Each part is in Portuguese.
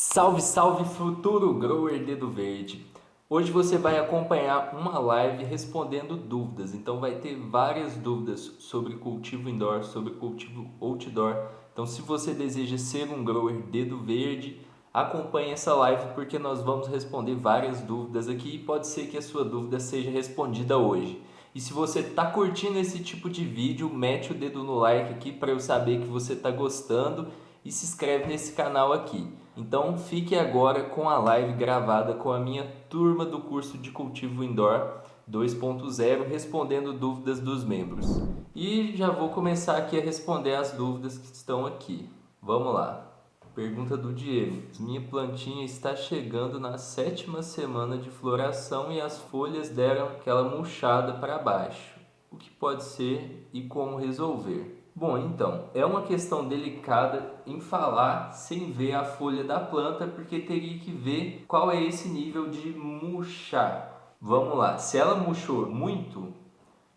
Salve, salve futuro grower dedo verde! Hoje você vai acompanhar uma live respondendo dúvidas. Então vai ter várias dúvidas sobre cultivo indoor, sobre cultivo outdoor. Então se você deseja ser um grower dedo verde, acompanhe essa live porque nós vamos responder várias dúvidas aqui e pode ser que a sua dúvida seja respondida hoje. E se você está curtindo esse tipo de vídeo, mete o dedo no like aqui para eu saber que você está gostando e se inscreve nesse canal aqui. Então fique agora com a live gravada com a minha turma do curso de cultivo indoor 2.0 respondendo dúvidas dos membros. E já vou começar aqui a responder as dúvidas que estão aqui. Vamos lá. Pergunta do Diego. Minha plantinha está chegando na 7ª semana de floração e as folhas deram aquela murchada para baixo. O que pode ser e como resolver? Bom, então, é uma questão delicada em falar sem ver a folha da planta, porque teria que ver qual é esse nível de murchar. Vamos lá, se ela murchou muito,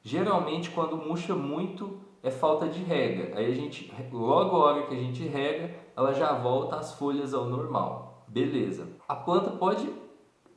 geralmente quando murcha muito é falta de rega. Aí a gente, logo a hora que a gente rega, ela já volta as folhas ao normal. Beleza. A planta pode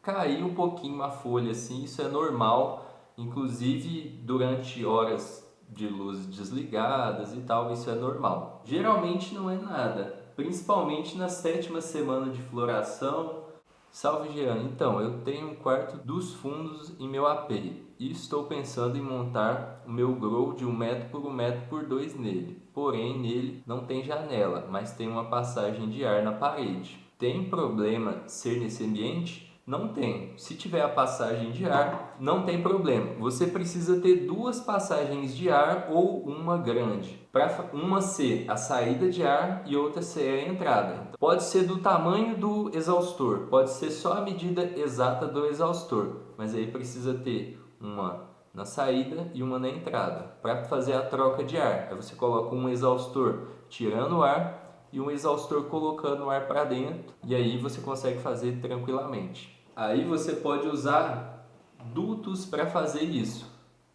cair um pouquinho a folha assim, isso é normal, inclusive durante horas de luz desligadas e tal, isso é normal. Geralmente não é nada, principalmente na 7ª semana de floração. Salve Jean, então eu tenho um quarto dos fundos em meu AP e estou pensando em montar o meu grow de 1 m por 1 m por 2 nele. Porém nele não tem janela, mas tem uma passagem de ar na parede. Tem problema ser nesse ambiente? Não tem. Se tiver a passagem de ar, não tem problema. Você precisa ter 2 passagens de ar ou uma grande. Para uma ser a saída de ar e outra ser a entrada. Pode ser do tamanho do exaustor, pode ser só a medida exata do exaustor, mas aí precisa ter uma na saída e uma na entrada para fazer a troca de ar. Aí você coloca um exaustor tirando o ar e um exaustor colocando o ar para dentro e aí você consegue fazer tranquilamente. Aí você pode usar dutos para fazer isso.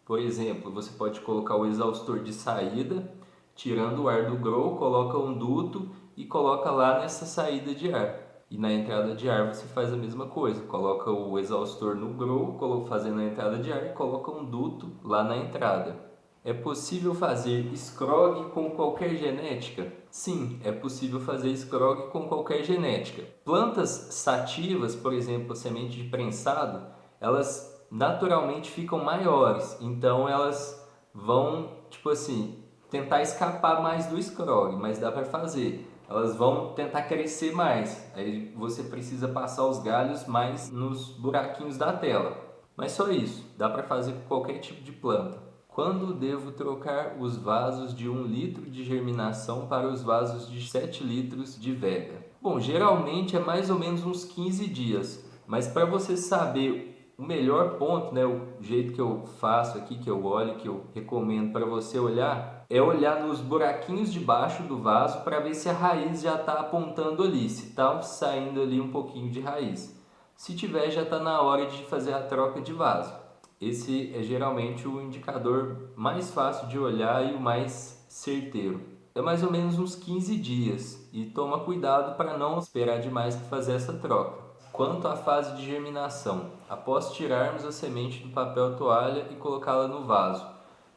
Por exemplo, você pode colocar o exaustor de saída, tirando o ar do grow, coloca um duto e coloca lá nessa saída de ar. E na entrada de ar você faz a mesma coisa, coloca o exaustor no grow, fazendo a entrada de ar e coloca um duto lá na entrada. É possível fazer scrog com qualquer genética? Sim, é possível fazer scrog com qualquer genética. Plantas sativas, por exemplo, semente de prensado, elas naturalmente ficam maiores, então elas vão, tipo assim, tentar escapar mais do scrog, mas dá para fazer. Elas vão tentar crescer mais, aí você precisa passar os galhos mais nos buraquinhos da tela. Mas só isso, dá para fazer com qualquer tipo de planta. Quando devo trocar os vasos de 1 litro de germinação para os vasos de 7 litros de vega? Bom, geralmente é mais ou menos uns 15 dias, mas para você saber o melhor ponto, né, o jeito que eu faço aqui, que eu olho, que eu recomendo para você olhar, é olhar nos buraquinhos de baixo do vaso para ver se a raiz já está apontando ali, se está saindo ali um pouquinho de raiz. Se tiver, já está na hora de fazer a troca de vaso. Esse é geralmente o indicador mais fácil de olhar e o mais certeiro. É mais ou menos uns 15 dias e toma cuidado para não esperar demais para fazer essa troca. Quanto à fase de germinação, após tirarmos a semente do papel toalha e colocá-la no vaso,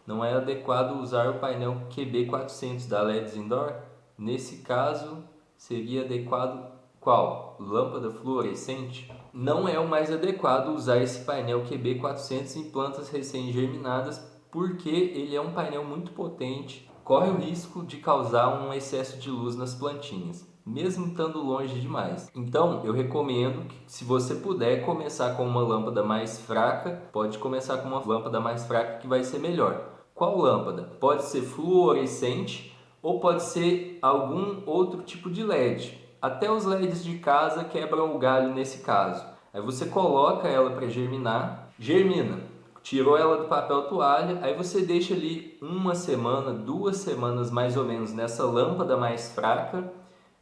não é adequado usar o painel QB400 da LEDs Indoor? Nesse caso, seria adequado qual? Lâmpada fluorescente? Não é o mais adequado usar esse painel QB400 em plantas recém-germinadas porque ele é um painel muito potente, corre o risco de causar um excesso de luz nas plantinhas, mesmo estando longe demais. Então, eu recomendo que, se você puder começar com uma lâmpada mais fraca, pode começar com uma lâmpada mais fraca que vai ser melhor. Qual lâmpada? Pode ser fluorescente ou pode ser algum outro tipo de LED. Até os LEDs de casa quebram o galho nesse caso. Aí você coloca ela para germinar, germina, tirou ela do papel toalha, aí você deixa ali 1 semana, 2 semanas mais ou menos nessa lâmpada mais fraca.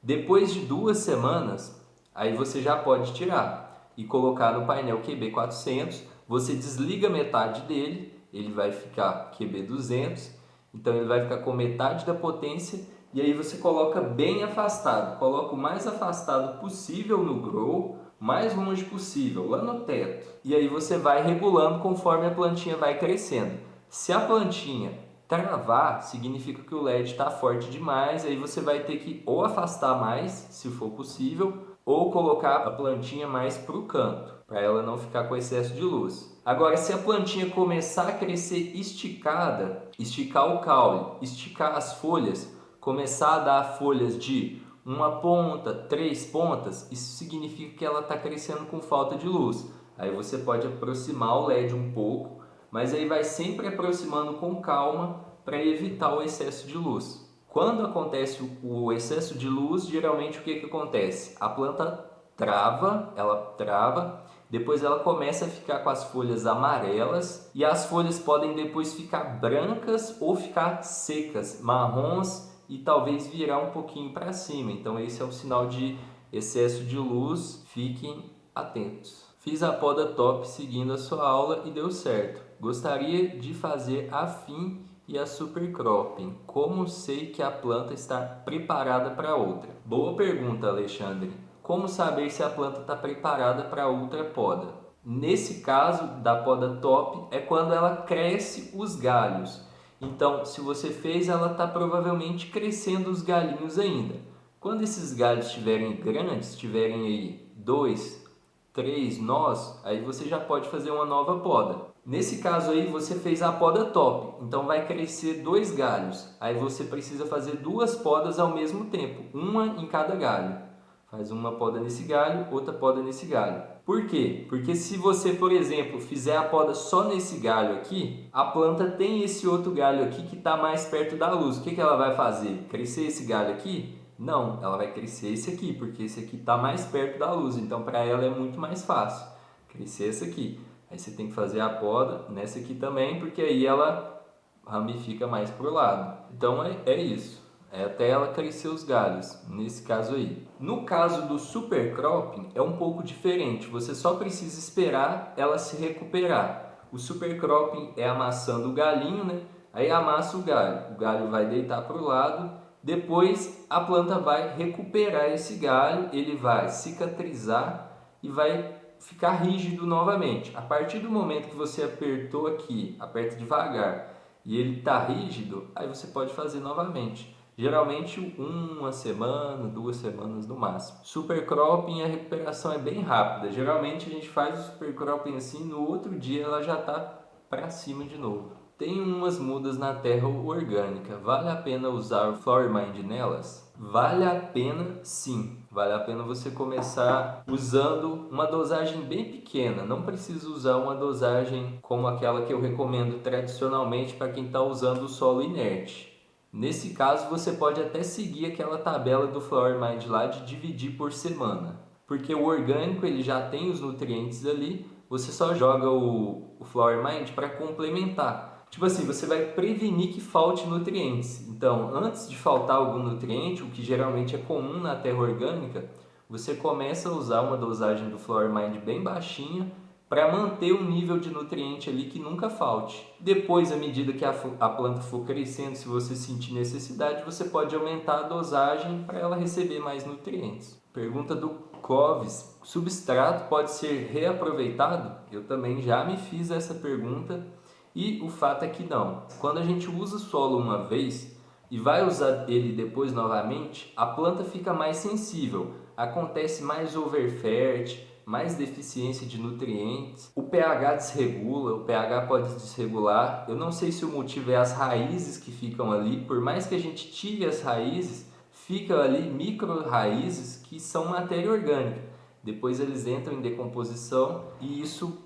Depois de 2 semanas, aí você já pode tirar e colocar no painel QB400. Você desliga metade dele, ele vai ficar QB200, então ele vai ficar com metade da potência e aí você coloca bem afastado, coloca o mais afastado possível no grow, mais longe possível, lá no teto. E aí você vai regulando conforme a plantinha vai crescendo. Se a plantinha travar, significa que o LED está forte demais, aí você vai ter que ou afastar mais, se for possível, ou colocar a plantinha mais para o canto, para ela não ficar com excesso de luz. Agora, se a plantinha começar a crescer esticada, esticar o caule, esticar as folhas, começar a dar folhas de uma ponta, 3 pontas, isso significa que ela está crescendo com falta de luz. Aí você pode aproximar o LED um pouco, mas aí vai sempre aproximando com calma para evitar o excesso de luz. Quando acontece o excesso de luz, geralmente o que acontece? A planta trava, depois ela começa a ficar com as folhas amarelas e as folhas podem depois ficar brancas ou ficar secas, marrons e talvez virar um pouquinho para cima. Então esse é o sinal de excesso de luz, fiquem atentos. Fiz a poda top seguindo a sua aula e deu certo. Gostaria de fazer a fim e a super cropping. Como sei que a planta está preparada para outra? Boa pergunta, Alexandre. Como saber se a planta está preparada para outra poda? Nesse caso da poda top é quando ela cresce os galhos. Então, se você fez, ela está provavelmente crescendo os galhinhos ainda. Quando esses galhos estiverem grandes, tiverem aí 2, 3 nós, aí você já pode fazer uma nova poda. Nesse caso aí você fez a poda top, então vai crescer 2 galhos. Aí você precisa fazer 2 podas ao mesmo tempo, uma em cada galho. Faz uma poda nesse galho, outra poda nesse galho. Por quê? Porque se você, por exemplo, fizer a poda só nesse galho aqui, a planta tem esse outro galho aqui que está mais perto da luz. O que ela vai fazer? Crescer esse galho aqui? Não, ela vai crescer esse aqui, porque esse aqui está mais perto da luz. Então, para ela é muito mais fácil crescer esse aqui. Aí você tem que fazer a poda nessa aqui também, porque aí ela ramifica mais para o lado. Então, é isso. É até ela crescer os galhos, nesse caso aí. No caso do super cropping, é um pouco diferente. Você só precisa esperar ela se recuperar. O super cropping é amassando o galinho, né? Aí amassa o galho vai deitar para o lado. Depois a planta vai recuperar esse galho, ele vai cicatrizar e vai ficar rígido novamente. A partir do momento que você apertou aqui, aperta devagar e ele está rígido, aí você pode fazer novamente. Geralmente uma semana, 2 semanas no máximo. Super cropping, a recuperação é bem rápida. Geralmente a gente faz o super cropping assim, no outro dia ela já está para cima de novo. Tem umas mudas na terra orgânica. Vale a pena usar o Flower Mind nelas? Vale a pena sim. Vale a pena você começar usando uma dosagem bem pequena. Não precisa usar uma dosagem como aquela que eu recomendo tradicionalmente para quem está usando o solo inerte. Nesse caso, você pode até seguir aquela tabela do Flower Mind lá de dividir por semana. Porque o orgânico ele já tem os nutrientes ali, você só joga o Flower Mind para complementar. Tipo assim, você vai prevenir que falte nutrientes. Então, antes de faltar algum nutriente, o que geralmente é comum na terra orgânica, você começa a usar uma dosagem do Flower Mind bem baixinha para manter um nível de nutriente ali que nunca falte. Depois, à medida que a planta for crescendo, se você sentir necessidade, você pode aumentar a dosagem para ela receber mais nutrientes. Pergunta do Clóvis: substrato pode ser reaproveitado? Eu também já me fiz essa pergunta e o fato é que não. Quando a gente usa o solo uma vez e vai usar ele depois novamente, a planta fica mais sensível, acontece mais overfert, mais deficiência de nutrientes, o pH desregula, o pH pode desregular. Eu não sei se o motivo é as raízes que ficam ali, por mais que a gente tire as raízes, ficam ali micro raízes que são matéria orgânica. Depois eles entram em decomposição e isso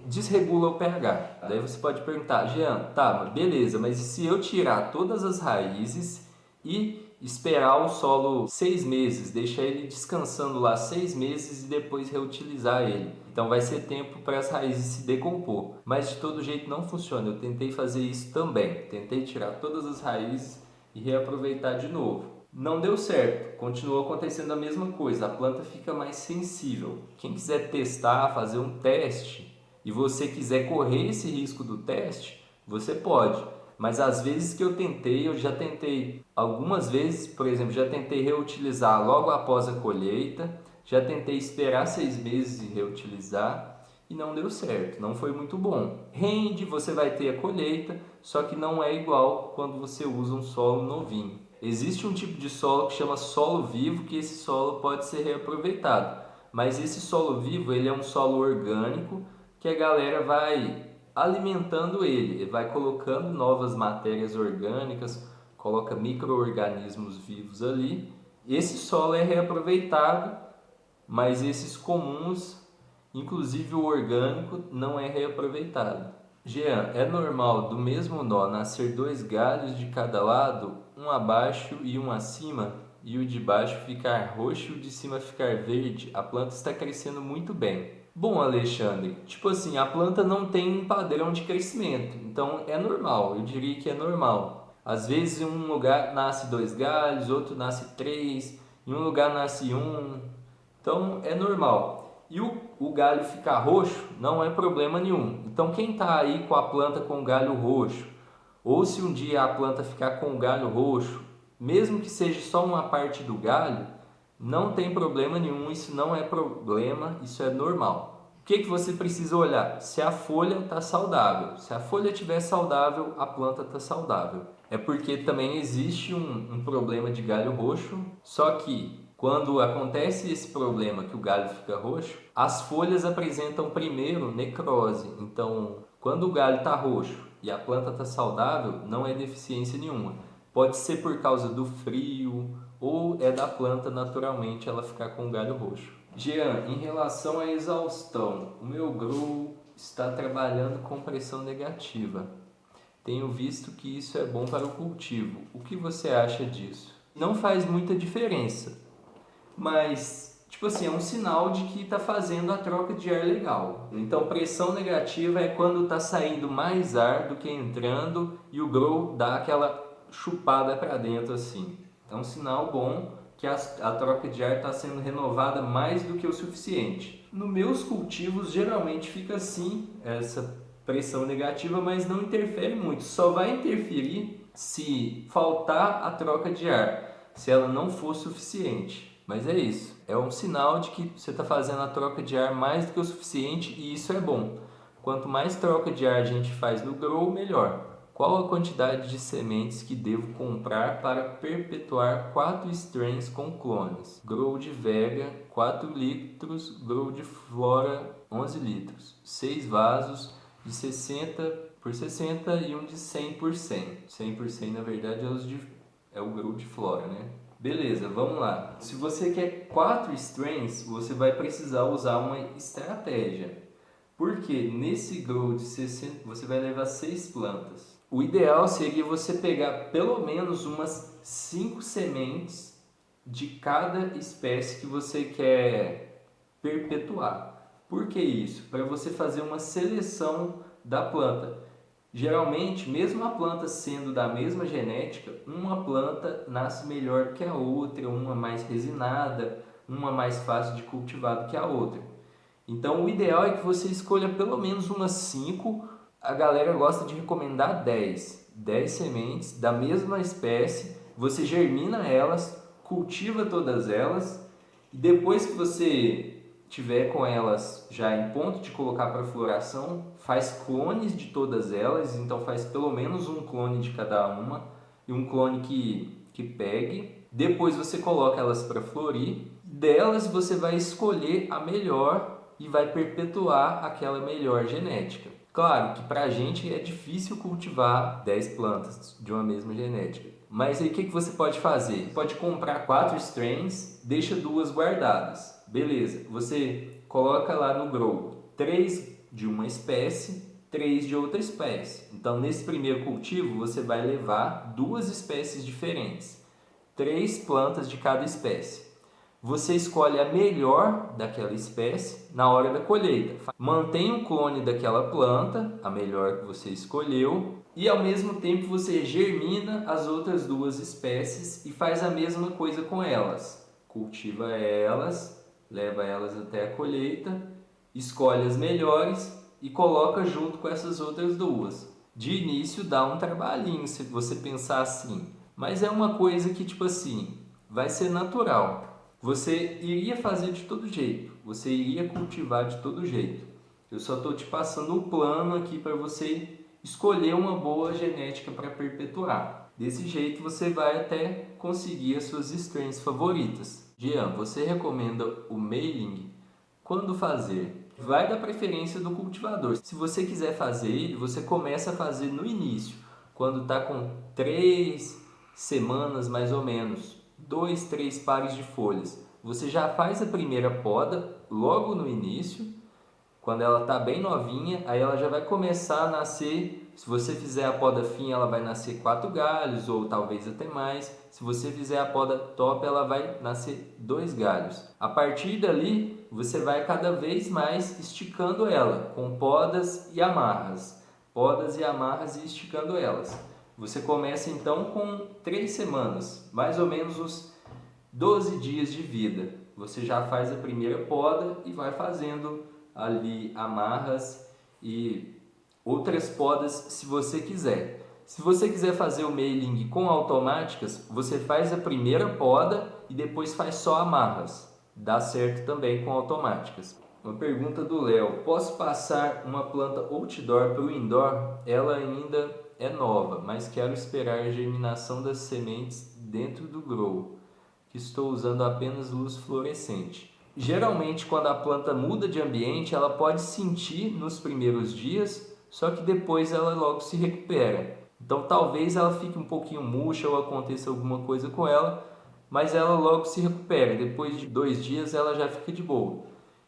desregula o pH. Daí você pode perguntar: Jean, tá, beleza, mas e se eu tirar todas as raízes e esperar o solo 6 meses, deixar ele descansando lá 6 meses e depois reutilizar ele? Então vai ser tempo para as raízes se decompor. Mas de todo jeito não funciona. Eu tentei fazer isso também. Tentei tirar todas as raízes e reaproveitar de novo. Não deu certo, continuou acontecendo a mesma coisa, a planta fica mais sensível. Quem quiser testar, fazer um teste e você quiser correr esse risco do teste, você pode. Mas às vezes que eu já tentei algumas vezes, por exemplo, já tentei reutilizar logo após a colheita, já tentei esperar 6 meses e reutilizar e não deu certo, não foi muito bom. Rende, você vai ter a colheita, só que não é igual quando você usa um solo novinho. Existe um tipo de solo que chama solo vivo, que esse solo pode ser reaproveitado. Mas esse solo vivo, ele é um solo orgânico que a galera vai alimentando ele vai colocando novas matérias orgânicas, coloca micro-organismos vivos ali. Esse solo é reaproveitado, mas esses comuns, inclusive o orgânico, não é reaproveitado. Jean, é normal do mesmo nó nascer 2 galhos de cada lado, um abaixo e um acima, e o de baixo ficar roxo e o de cima ficar verde? A planta está crescendo muito bem. Bom, Alexandre, tipo assim, a planta não tem um padrão de crescimento, então é normal, eu diria que é normal. Às vezes em um lugar nasce 2 galhos, outro nasce 3, em um lugar nasce um, então é normal. E o galho ficar roxo não é problema nenhum. Então quem está aí com a planta com galho roxo, ou se um dia a planta ficar com o galho roxo, mesmo que seja só uma parte do galho, não tem problema nenhum, isso não é problema, isso é normal. O que você precisa olhar? Se a folha está saudável. Se a folha estiver saudável, a planta está saudável. É porque também existe um problema de galho roxo, só que quando acontece esse problema que o galho fica roxo, as folhas apresentam primeiro necrose. Então, quando o galho está roxo e a planta está saudável, não é deficiência nenhuma. Pode ser por causa do frio ou é da planta naturalmente ela ficar com o galho roxo. Jean, em relação à exaustão, o meu grow está trabalhando com pressão negativa. Tenho visto que isso é bom para o cultivo. O que você acha disso? Não faz muita diferença, mas tipo assim, é um sinal de que está fazendo a troca de ar legal. Então, pressão negativa é quando está saindo mais ar do que entrando e o grow dá aquela chupada para dentro assim. É um sinal bom que a troca de ar está sendo renovada mais do que o suficiente. Nos meus cultivos geralmente fica assim, essa pressão negativa, mas não interfere muito. Só vai interferir se faltar a troca de ar, se ela não for suficiente. Mas é isso, é um sinal de que você está fazendo a troca de ar mais do que o suficiente e isso é bom. Quanto mais troca de ar a gente faz no grow, melhor. Qual a quantidade de sementes que devo comprar para perpetuar 4 strains com clones? Grow de Vega, 4 litros, Grow de Flora, 11 litros. 6 vasos de 60 por 60 e um de 100 por 100. 100 por 100 na verdade é o Grow de Flora, né? Beleza, vamos lá. Se você quer 4 strains, você vai precisar usar uma estratégia. Porque nesse grow de 60 você vai levar 6 plantas. O ideal seria você pegar pelo menos umas 5 sementes de cada espécie que você quer perpetuar. Por que isso? Para você fazer uma seleção da planta. Geralmente, mesmo a planta sendo da mesma genética, uma planta nasce melhor que a outra, uma mais resinada, uma mais fácil de cultivar do que a outra. Então, o ideal é que você escolha pelo menos umas 5. A galera gosta de recomendar 10. 10 sementes da mesma espécie, você germina elas, cultiva todas elas e depois que você tiver com elas já em ponto de colocar para floração, faz clones de todas elas, então faz pelo menos um clone de cada uma e um clone que pegue. Depois você coloca elas para florir, delas você vai escolher a melhor e vai perpetuar aquela melhor genética. Claro que para a gente é difícil cultivar 10 plantas de uma mesma genética. Mas aí o que você pode fazer? Você pode comprar 4 strains, deixa 2 guardadas. Beleza, você coloca lá no grow 3 de uma espécie, 3 de outra espécie. Então nesse primeiro cultivo você vai levar 2 espécies diferentes, 3 plantas de cada espécie. Você escolhe a melhor daquela espécie na hora da colheita. Mantém o clone daquela planta, a melhor que você escolheu, e ao mesmo tempo você germina as outras 2 espécies e faz a mesma coisa com elas. Cultiva elas, leva elas até a colheita, escolhe as melhores e coloca junto com essas outras 2. De início dá um trabalhinho se você pensar assim, mas é uma coisa que tipo assim, vai ser natural. Você iria fazer de todo jeito, você iria cultivar de todo jeito. Eu só estou te passando o plano aqui para você escolher uma boa genética para perpetuar. Desse jeito você vai até conseguir as suas strains favoritas. Jean, você recomenda o mailing? Quando fazer? Vai da preferência do cultivador. Se você quiser fazer ele, você começa a fazer no início, quando está com 3 semanas mais ou menos, 2, 3 pares de folhas. Você já faz a primeira poda logo no início, quando ela está bem novinha, aí ela já vai começar a nascer. Se você fizer a poda fina, ela vai nascer 4 galhos ou talvez até mais. Se você fizer a poda top, ela vai nascer 2 galhos. A partir dali, você vai cada vez mais esticando ela com podas e amarras. Podas e amarras e esticando elas. Você começa então com 3 semanas, mais ou menos os 12 dias de vida. Você já faz a primeira poda e vai fazendo ali amarras e outras podas se você quiser. Se você quiser fazer o mailing com automáticas, você faz a primeira poda e depois faz só amarras. Dá certo também com automáticas. Uma pergunta do Léo: posso passar uma planta outdoor para o indoor? Ela ainda é nova, mas quero esperar a germinação das sementes dentro do grow, que estou usando apenas luz fluorescente. Geralmente, quando a planta muda de ambiente, ela pode sentir nos primeiros dias, só que depois ela logo se recupera. Então, talvez ela fique um pouquinho murcha ou aconteça alguma coisa com ela, mas ela logo se recupera. Depois de 2 dias, ela já fica de boa.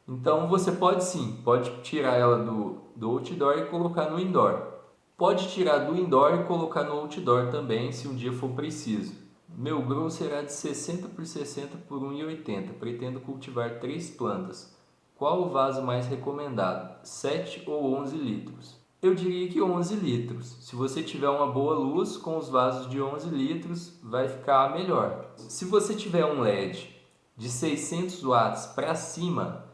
Então, você pode sim, pode tirar ela do outdoor e colocar no indoor. Pode tirar do indoor e colocar no outdoor também, se um dia for preciso. Meu grow será de 60 por 60 por 1,80. Pretendo cultivar 3 plantas. Qual o vaso mais recomendado? 7 ou 11 litros? Eu diria que 11 litros. Se você tiver uma boa luz, com os vasos de 11 litros vai ficar melhor. Se você tiver um LED de 600 watts para cima,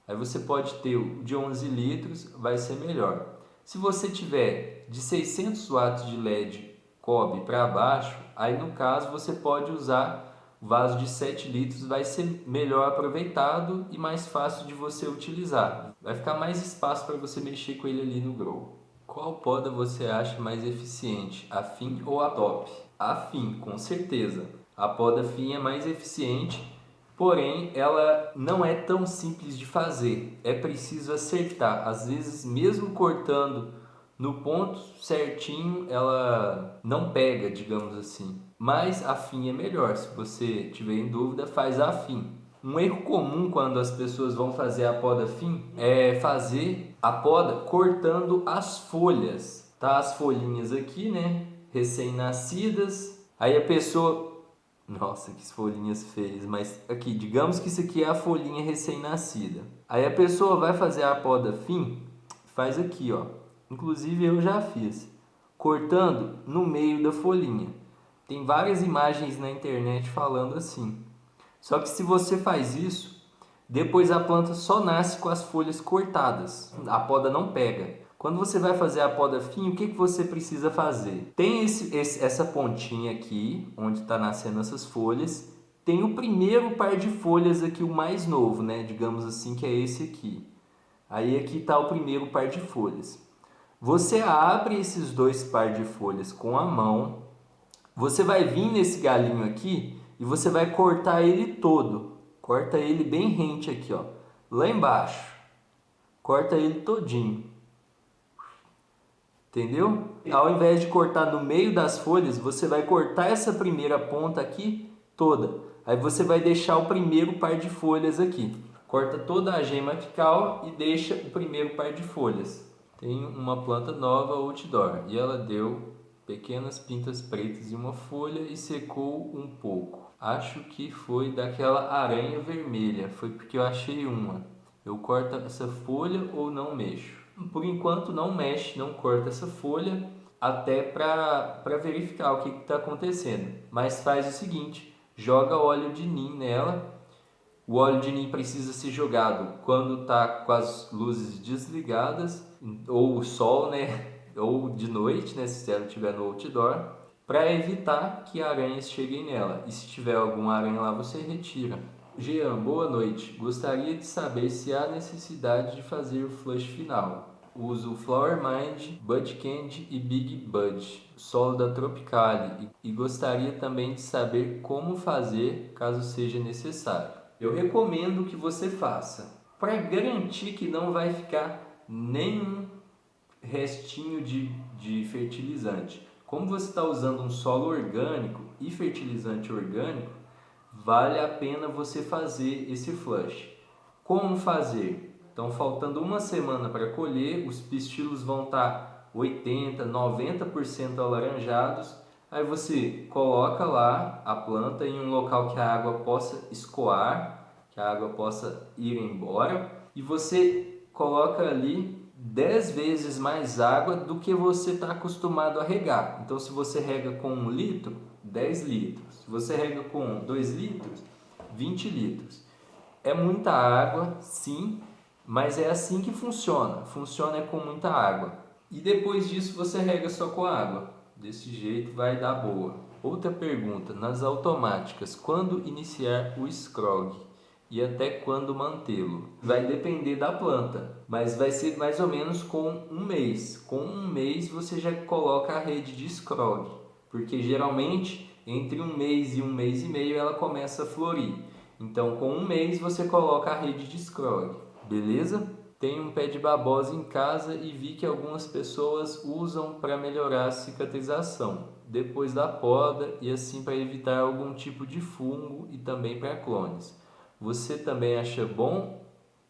aí você pode ter o de 11 litros, vai ser melhor. Se você tiver de 600 watts de LED cobre para baixo, aí no caso você pode usar o vaso de 7 litros, vai ser melhor aproveitado e mais fácil de você utilizar. Vai ficar mais espaço para você mexer com ele ali no grow. Qual poda você acha mais eficiente, a fim ou a top? A fim, com certeza. A poda fim é mais eficiente, porém ela não é tão simples de fazer. É preciso acertar. Às vezes, mesmo cortando no ponto certinho, ela não pega, digamos assim. Mas a fim é melhor. Se você tiver em dúvida, faz a fim. Um erro comum quando as pessoas vão fazer a poda fim é fazer a poda cortando as folhas, tá? As folhinhas aqui, né? Recém-nascidas. Aí a pessoa... Nossa, que folhinhas feias. Mas aqui, digamos que isso aqui é a folhinha recém-nascida. Aí a pessoa vai fazer a poda fim, faz aqui, ó. Inclusive eu já fiz. Cortando no meio da folhinha. Tem várias imagens na internet falando assim. Só que se você faz isso, depois a planta só nasce com as folhas cortadas. A poda não pega. Quando você vai fazer a poda fim, o que você precisa fazer? Tem essa pontinha aqui, onde está nascendo essas folhas. Tem o primeiro par de folhas aqui, o mais novo, né? Digamos assim, que é esse aqui. Aí aqui está o primeiro par de folhas. Você abre esses 2 par de folhas com a mão. Você vai vir nesse galinho aqui e você vai cortar ele todo. Corta ele bem rente aqui, ó. Lá embaixo. Corta ele todinho. Entendeu? Ao invés de cortar no meio das folhas, você vai cortar essa primeira ponta aqui toda. Aí você vai deixar o primeiro par de folhas aqui. Corta toda a gema apical e deixa o primeiro par de folhas. Tem uma planta nova outdoor e ela deu pequenas pintas pretas em uma folha e secou um pouco. Acho que foi daquela aranha vermelha, foi porque eu achei uma. Eu corto essa folha ou não mexo? Por enquanto não mexe, não corta essa folha até para verificar o que está acontecendo. Mas faz o seguinte, joga óleo de nim nela. O óleo de nim precisa ser jogado quando está com as luzes desligadas ou o sol, né? ou de noite, né, se ela estiver no outdoor, para evitar que aranhas cheguem nela. E se tiver alguma aranha lá, você retira. Jean, boa noite. Gostaria de saber se há necessidade de fazer o flush final. Uso Flower Mind, Bud Candy e Big Bud, solo da Tropicali, e gostaria também de saber como fazer caso seja necessário. Eu recomendo que você faça, para garantir que não vai ficar nenhum restinho de fertilizante. Como você está usando um solo orgânico e fertilizante orgânico, vale a pena você fazer esse flush. Como fazer? Então, faltando uma semana para colher, os pistilos vão estar 80, 90% alaranjados. Aí você coloca lá a planta em um local que a água possa escoar, que a água possa ir embora, e você coloca ali 10 vezes mais água do que você está acostumado a regar. Então, se você rega com 1 litro, 10 litros. Se você rega com 2 litros, 20 litros. É muita água, sim, mas é assim que funciona. Funciona com muita água. E depois disso você rega só com a água. Desse jeito vai dar boa. Outra pergunta, nas automáticas, quando iniciar o scrog? E até quando mantê-lo? Vai depender da planta, mas vai ser mais ou menos com um mês. Com um mês você já coloca a rede de scrog, porque geralmente entre um mês e meio ela começa a florir. Então com um mês você coloca a rede de scrog, beleza? Tenho um pé de babosa em casa e vi que algumas pessoas usam para melhorar a cicatrização depois da poda e assim para evitar algum tipo de fungo e também para clones. Você também acha bom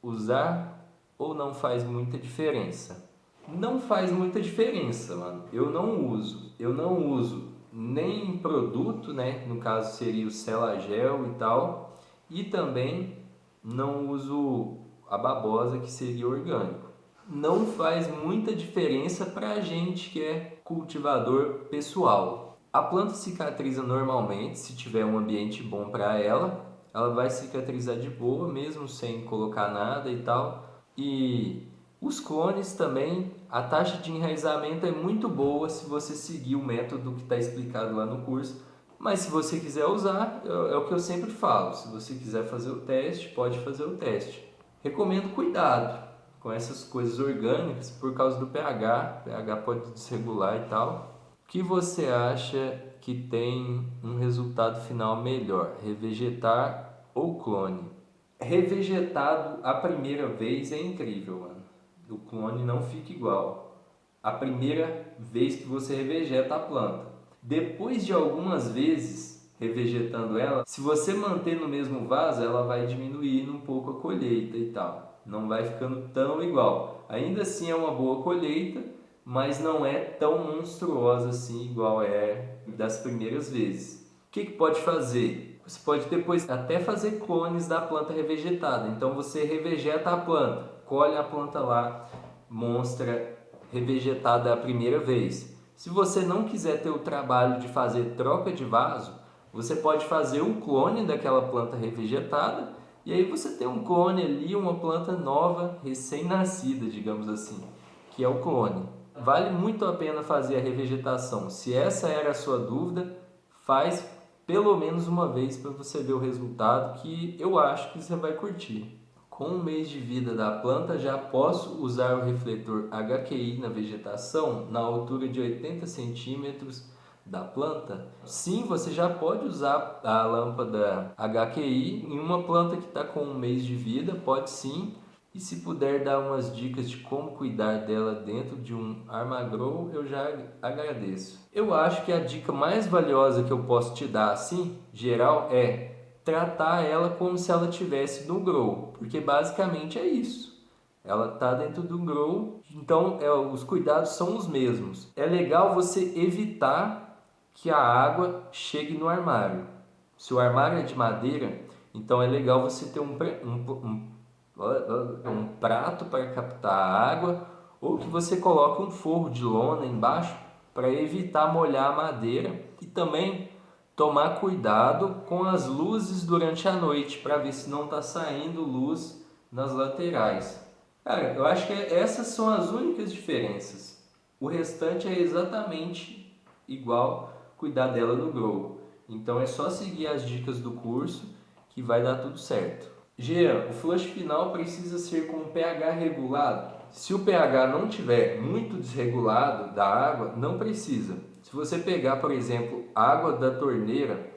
usar ou não faz muita diferença? Não faz muita diferença, mano. Eu não uso. Eu não uso nem produto, né? No caso seria o Celagel e tal. E também não uso a babosa, que seria orgânico. Não faz muita diferença para a gente que é cultivador pessoal. A planta cicatriza normalmente se tiver um ambiente bom para ela. Ela vai cicatrizar de boa, mesmo sem colocar nada e tal. E os clones também, a taxa de enraizamento é muito boa se você seguir o método que está explicado lá no curso. Mas se você quiser usar, é o que eu sempre falo. Se você quiser fazer o teste, pode fazer o teste. Recomendo cuidado com essas coisas orgânicas por causa do pH. O pH pode desregular e tal. O que você acha que tem um resultado final melhor, revegetar ou clone? Revegetado a primeira vez é incrível, mano. O clone não fica igual. A primeira vez que você revegeta a planta. Depois de algumas vezes revegetando ela, se você manter no mesmo vaso, ela vai diminuindo um pouco a colheita e tal. Não vai ficando tão igual. Ainda assim é uma boa colheita, mas não é tão monstruosa assim igual é das primeiras vezes. O que pode fazer? Você pode depois até fazer clones da planta revegetada. Então você revegeta a planta, colhe a planta lá, monstra revegetada a primeira vez. Se você não quiser ter o trabalho de fazer troca de vaso, você pode fazer um clone daquela planta revegetada e aí você tem um clone ali, uma planta nova, recém-nascida, digamos assim, que é o clone. Vale muito a pena fazer a revegetação. Se essa era a sua dúvida, faz pelo menos uma vez para você ver o resultado, que eu acho que você vai curtir. Com um mês de vida da planta, já posso usar o refletor HQI na vegetação na altura de 80 centímetros da planta? Sim, você já pode usar a lâmpada HQI em uma planta que está com um mês de vida, pode sim. E se puder dar umas dicas de como cuidar dela dentro de um Armagrow, eu já agradeço. Eu acho que a dica mais valiosa que eu posso te dar, assim, geral, é tratar ela como se ela estivesse no grow, porque basicamente é isso. Ela está dentro do grow, então os cuidados são os mesmos. É legal você evitar que a água chegue no armário. Se o armário é de madeira, então é legal você ter um prato para captar a água, ou que você coloque um forro de lona embaixo para evitar molhar a madeira, e também tomar cuidado com as luzes durante a noite para ver se não está saindo luz nas laterais. Cara, eu acho que essas são as únicas diferenças. O restante é exatamente igual cuidar dela no grow. Então é só seguir as dicas do curso que vai dar tudo certo. Jean, o flush final precisa ser com pH regulado? Se o pH não tiver muito desregulado da água, não precisa. Se você pegar, por exemplo, água da torneira,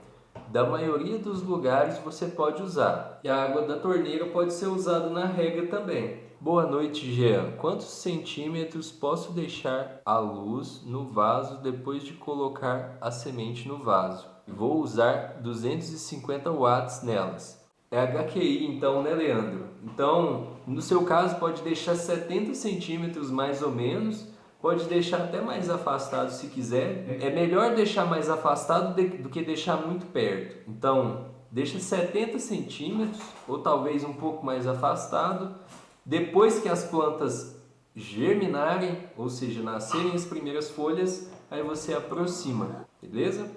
da maioria dos lugares você pode usar. E a água da torneira pode ser usada na rega também. Boa noite, Jean. Quantos centímetros posso deixar a luz no vaso depois de colocar a semente no vaso? Vou usar 250 watts nelas. É HQI então, né, Leandro? Então, no seu caso, pode deixar 70 centímetros mais ou menos. Pode deixar até mais afastado se quiser. É melhor deixar mais afastado do que deixar muito perto. Então, deixa 70 centímetros ou talvez um pouco mais afastado. Depois que as plantas germinarem, ou seja, nascerem as primeiras folhas, aí você aproxima, beleza?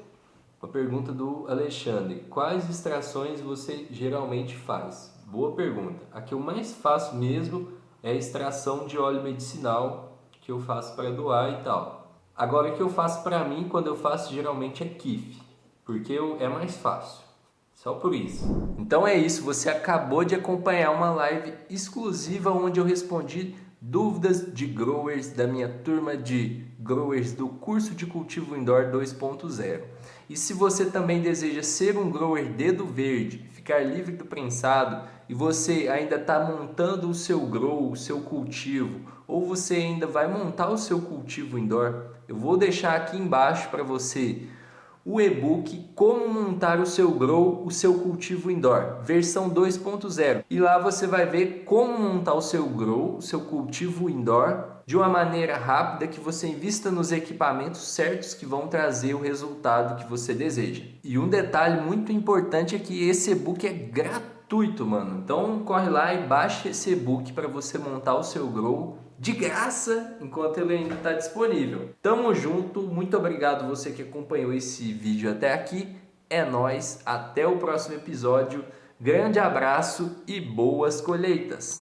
Uma pergunta do Alexandre. Quais extrações você geralmente faz? Boa pergunta. A que eu mais faço mesmo é a extração de óleo medicinal, que eu faço para doar e tal. Agora, o que eu faço para mim, quando eu faço, geralmente é kiff, porque é mais fácil. Só por isso. Então é isso, você acabou de acompanhar uma live exclusiva onde eu respondi dúvidas de growers da minha turma de growers do curso de cultivo indoor 2.0. E se você também deseja ser um grower dedo verde, ficar livre do prensado e você ainda está montando o seu grow, o seu cultivo, ou você ainda vai montar o seu cultivo indoor, eu vou deixar aqui embaixo para você o e-book Como Montar o Seu Grow, o Seu Cultivo Indoor, versão 2.0. E lá você vai ver como montar o seu grow, o seu cultivo indoor, de uma maneira rápida que você invista nos equipamentos certos que vão trazer o resultado que você deseja. E um detalhe muito importante é que esse e-book é gratuito, mano. Então corre lá e baixa esse e-book para você montar o seu grow de graça, enquanto ele ainda está disponível. Tamo junto, muito obrigado você que acompanhou esse vídeo até aqui. É nóis, até o próximo episódio. Grande abraço e boas colheitas!